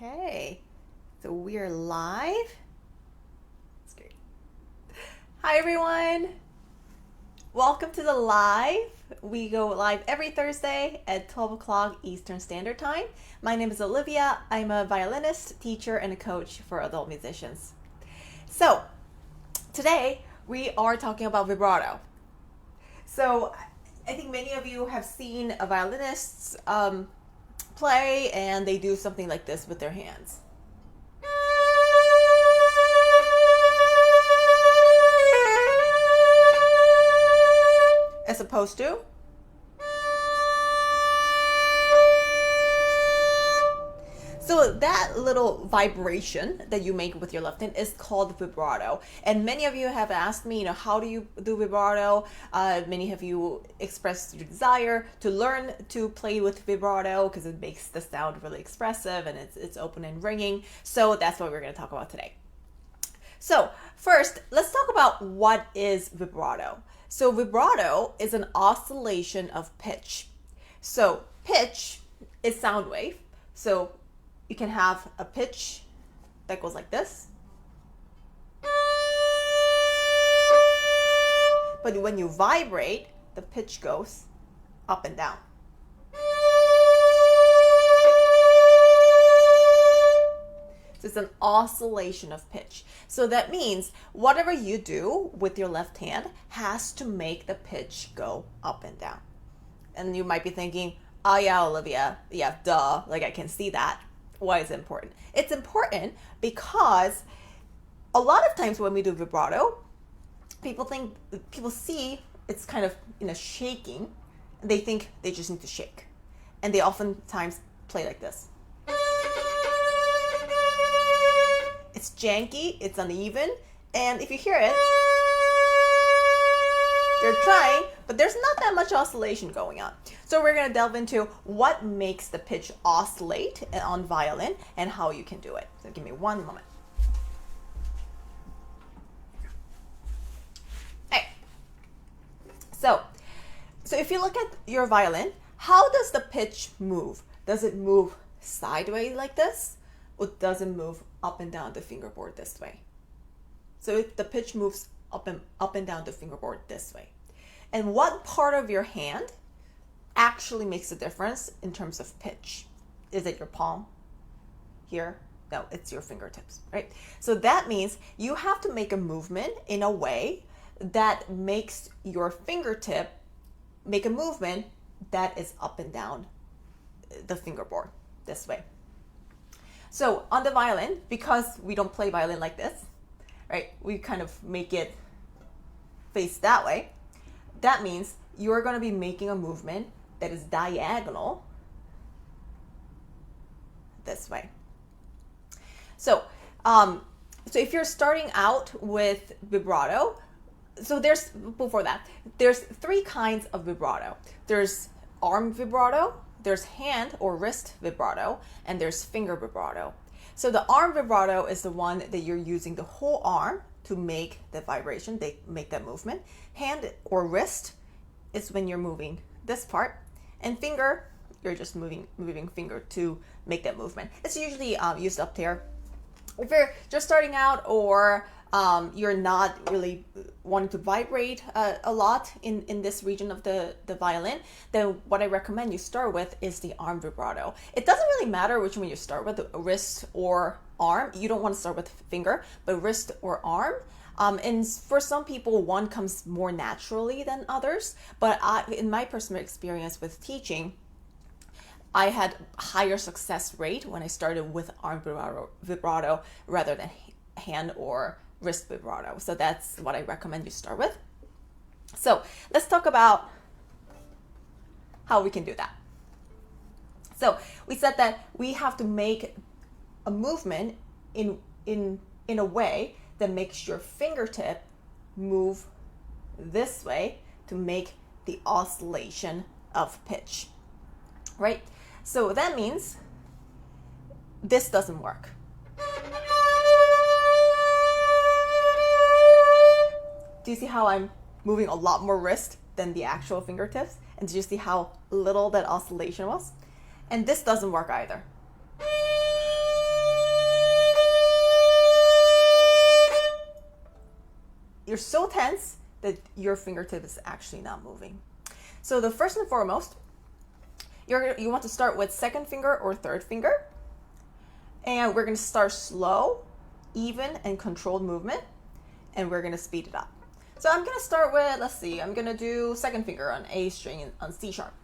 Okay, so we're live. That's great. Hi, everyone. Welcome to the live. We go live every Thursday at 12 o'clock Eastern Standard Time. My name is Olivia. I'm a violinist, teacher, and a coach for adult musicians. So, today we are talking about vibrato. So, I think many of you have seen a violinist play, and they do something like this with their hands. As opposed to so that little vibration that you make with your left hand is called vibrato. And many of you have asked me, how do you do vibrato? Many of you expressed your desire to learn to play with vibrato because it makes the sound really expressive and it's open and ringing. So that's what we're going to talk about today. So first, let's talk about what is vibrato. So vibrato is an oscillation of pitch. So pitch is sound wave. So you can have a pitch that goes like this. But when you vibrate, the pitch goes up and down. So it's an oscillation of pitch. So that means whatever you do with your left hand has to make the pitch go up and down. And you might be thinking, oh yeah, Olivia, yeah, duh, like I can see that. Why is it important? It's important because a lot of times when we do vibrato, people see it's kind of shaking. They think they just need to shake. And they oftentimes play like this. It's janky, it's uneven, and if you hear it, they're trying, but there's not that much oscillation going on. So we're going to delve into what makes the pitch oscillate on violin and how you can do it. So give me one moment. Hey. So if you look at your violin, how does the pitch move? Does it move sideways like this? Or does it move up and down the fingerboard this way? So if the pitch moves up and down the fingerboard this way. And what part of your hand actually makes a difference in terms of pitch? Is it your palm? Here? No, it's your fingertips, right? So that means you have to make a movement in a way that makes your fingertip make a movement that is up and down the fingerboard this way. So on the violin, because we don't play violin like this, right? We kind of make it face that way. That means you're going to be making a movement that is diagonal this way. So if you're starting out with vibrato, there's three kinds of vibrato. There's arm vibrato, there's hand or wrist vibrato, and there's finger vibrato. So the arm vibrato is the one that you're using the whole arm to make the vibration, they make that movement. Hand or wrist is when you're moving this part, and finger, you're just moving finger to make that movement. It's usually used up there. If you're just starting out or you're not really wanting to vibrate a lot in this region of the violin, then what I recommend you start with is the arm vibrato. It doesn't really matter which one you start with, wrist or arm. You don't want to start with finger, but wrist or arm. And for some people, one comes more naturally than others. But in my personal experience with teaching, I had higher success rate when I started with arm vibrato rather than hand or wrist vibrato. So that's what I recommend you start with. So let's talk about how we can do that. So we said that we have to make a movement in a way that makes your fingertip move this way to make the oscillation of pitch, right? So that means this doesn't work. Do you see how I'm moving a lot more wrist than the actual fingertips? And do you see how little that oscillation was? And this doesn't work either. you're so tense that your fingertip is actually not moving. So the first and foremost, you want to start with second finger or third finger. And we're going to start slow, even, and controlled movement. And we're going to speed it up. So I'm going to start with, let's see, I'm going to do second finger on A string on C sharp.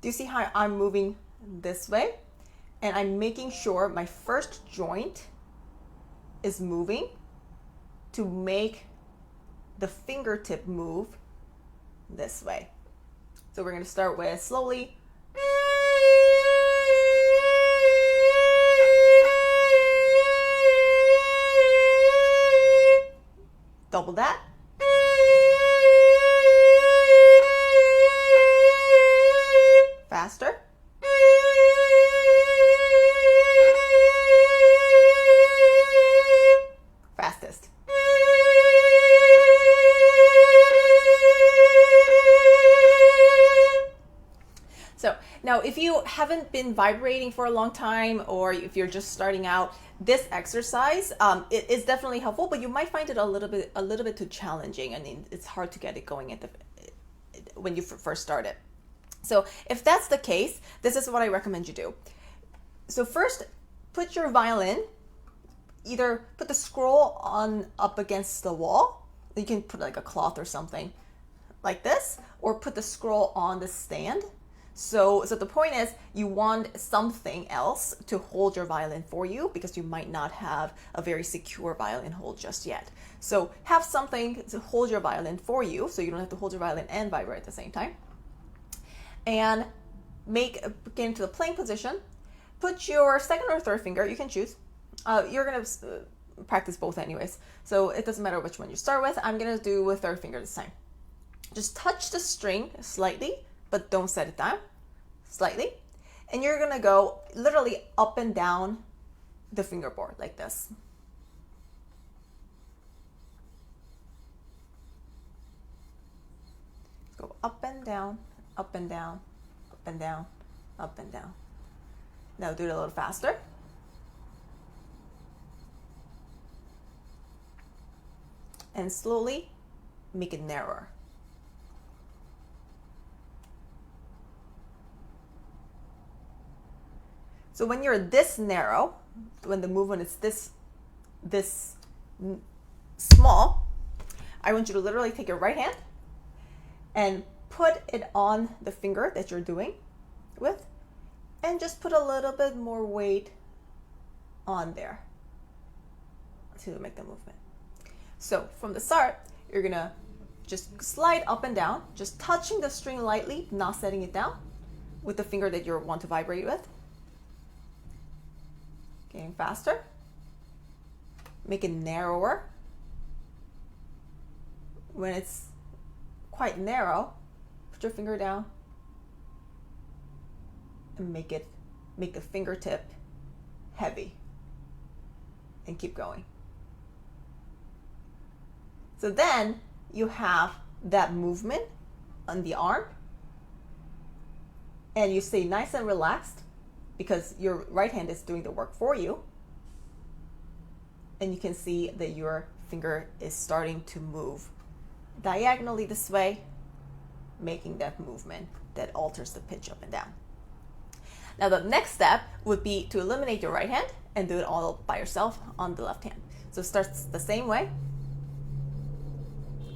Do you see how I'm moving this way? And I'm making sure my first joint is moving to make the fingertip move this way. So we're going to start with slowly. Double that. Faster. Fastest. So now if you haven't been vibrating for a long time, or if you're just starting out, this exercise it is definitely helpful, but you might find it a little bit too challenging. I mean, it's hard to get it going when you first start it. So if that's the case, this is what I recommend you do. So first, put your violin, either put the scroll on up against the wall. You can put like a cloth or something like this, or put the scroll on the stand. So the point is, you want something else to hold your violin for you, because you might not have a very secure violin hold just yet. So have something to hold your violin for you, so you don't have to hold your violin and vibrate at the same time. And get into the playing position. Put your second or third finger, you can choose. You're going to practice both anyways, so it doesn't matter which one you start with. I'm going to do with third finger this time. Just touch the string slightly, but don't set it down. Slightly. And you're going to go literally up and down the fingerboard like this. Go up and down, up and down, up and down, up and down. Now do it a little faster. And slowly make it narrower. So when you're this narrow, when the movement is this small, I want you to literally take your right hand and put it on the finger that you're doing with, and just put a little bit more weight on there to make the movement. So from the start, you're gonna just slide up and down, just touching the string lightly, not setting it down with the finger that you want to vibrate with. Getting faster. Make it narrower. When it's quite narrow, put your finger down and make the fingertip heavy, and keep going. So then you have that movement on the arm, and you stay nice and relaxed because your right hand is doing the work for you. And you can see that your finger is starting to move diagonally this way, making that movement that alters the pitch up and down. Now the next step would be to eliminate your right hand and do it all by yourself on the left hand. So it starts the same way.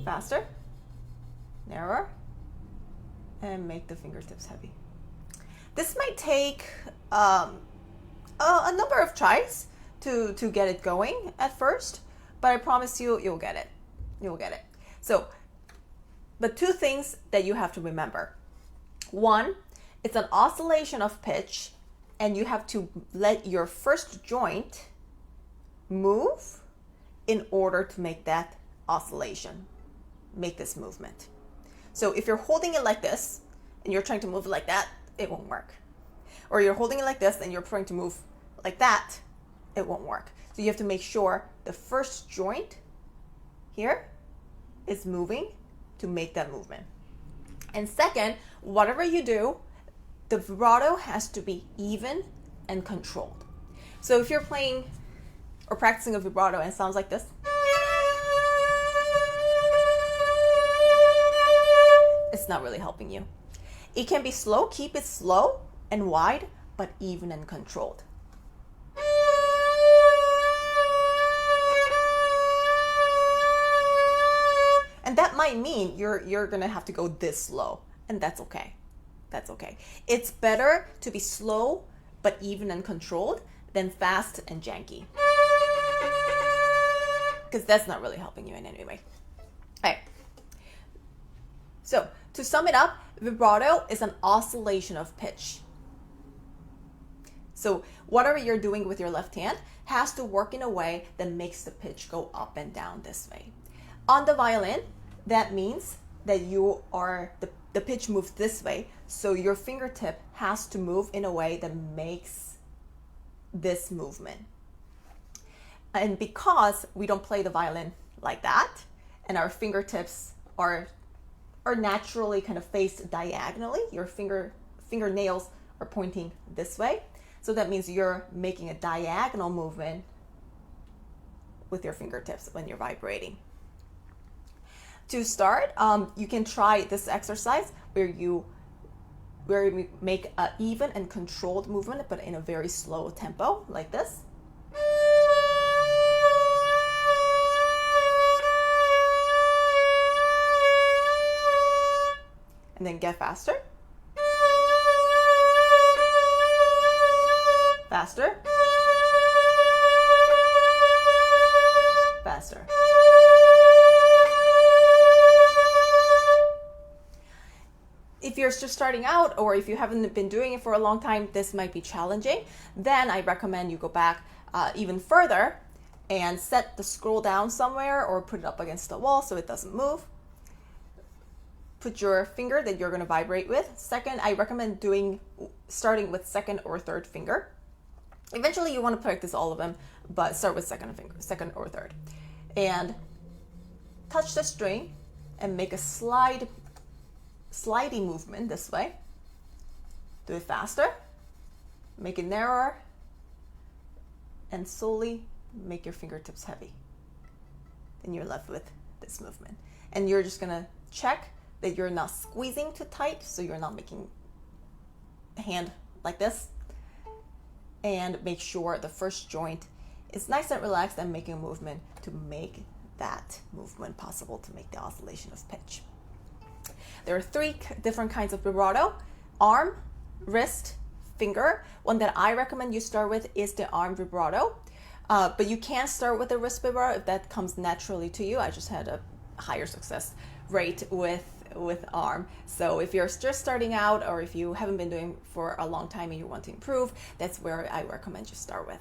Faster, narrower, and make the fingertips heavy. This might take a number of tries to get it going at first, but I promise you, you'll get it. You'll get it. So, but two things that you have to remember. One, it's an oscillation of pitch, and you have to let your first joint move in order to make that oscillation, make this movement. So if you're holding it like this and you're trying to move it like that, it won't work. Or you're holding it like this and you're trying to move like that, it won't work. So you have to make sure the first joint here is moving to make that movement. And second, whatever you do, the vibrato has to be even and controlled. So if you're playing or practicing a vibrato and it sounds like this, it's not really helping you. It can be slow, keep it slow and wide, but even and controlled. And that might mean you're gonna have to go this slow, and that's okay. That's okay. It's better to be slow but even and controlled than fast and janky, because that's not really helping you in any way. All right. So to sum it up, vibrato is an oscillation of pitch. So whatever you're doing with your left hand has to work in a way that makes the pitch go up and down this way. On the violin, that means that the pitch moves this way, so your fingertip has to move in a way that makes this movement. And because we don't play the violin like that, and our fingertips are naturally kind of faced diagonally, your fingernails are pointing this way, so that means you're making a diagonal movement with your fingertips when you're vibrating. To start, you can try this exercise where you make an even and controlled movement, but in a very slow tempo, like this. And then get faster. Faster. Faster. If you're just starting out, or if you haven't been doing it for a long time, this might be challenging. Then I recommend you go back even further and set the scroll down somewhere or put it up against the wall so it doesn't move. Put your finger that you're going to vibrate with. Second, I recommend starting with second or third finger. Eventually you want to practice all of them, but start with second or third. And touch the string and make a sliding movement this way. Do it faster, make it narrower, and slowly make your fingertips heavy. Then you're left with this movement. And you're just gonna check that you're not squeezing too tight, so you're not making a hand like this. And make sure the first joint is nice and relaxed and making a movement to make that movement possible, to make the oscillation of pitch. There are 3 different kinds of vibrato: arm, wrist, finger. One that I recommend you start with is the arm vibrato. But you can start with the wrist vibrato if that comes naturally to you. I just had a higher success rate with arm. So if you're just starting out, or if you haven't been doing for a long time and you want to improve, that's where I recommend you start with.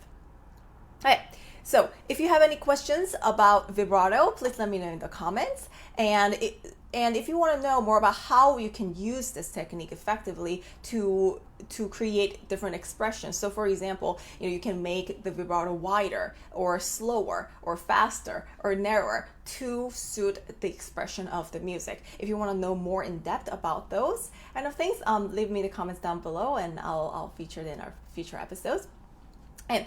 All right. So if you have any questions about vibrato, please let me know in the comments. And if you want to know more about how you can use this technique effectively to create different expressions. So for example, you can make the vibrato wider or slower or faster or narrower to suit the expression of the music. If you want to know more in depth about those kind of things, leave me the comments down below and I'll feature it in our future episodes. And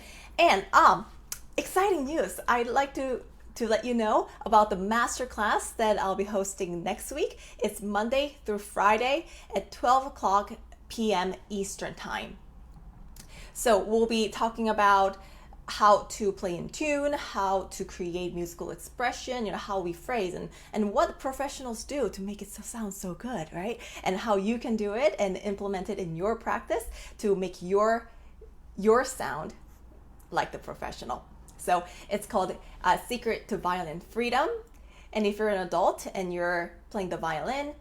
exciting news. I'd like to let you know about the masterclass that I'll be hosting next week. It's Monday through Friday at 12 p.m. Eastern Time. So we'll be talking about how to play in tune, how to create musical expression, how we phrase, and what professionals do to make it sound so good, right? And how you can do it and implement it in your practice to make your sound like the professional. So it's called Secret to Violin Freedom. And if you're an adult and you're playing the violin,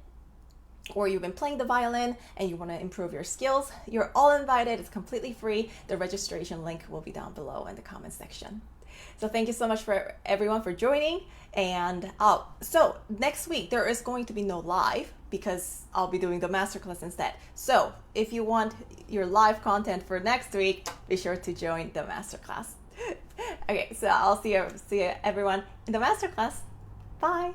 or you've been playing the violin and you want to improve your skills, you're all invited. It's completely free. The registration link will be down below in the comment section. So thank you so much for everyone for joining. And so next week there is going to be no live because I'll be doing the masterclass instead. So if you want your live content for next week, be sure to join the masterclass. Okay, so I'll see you everyone in the masterclass. Bye.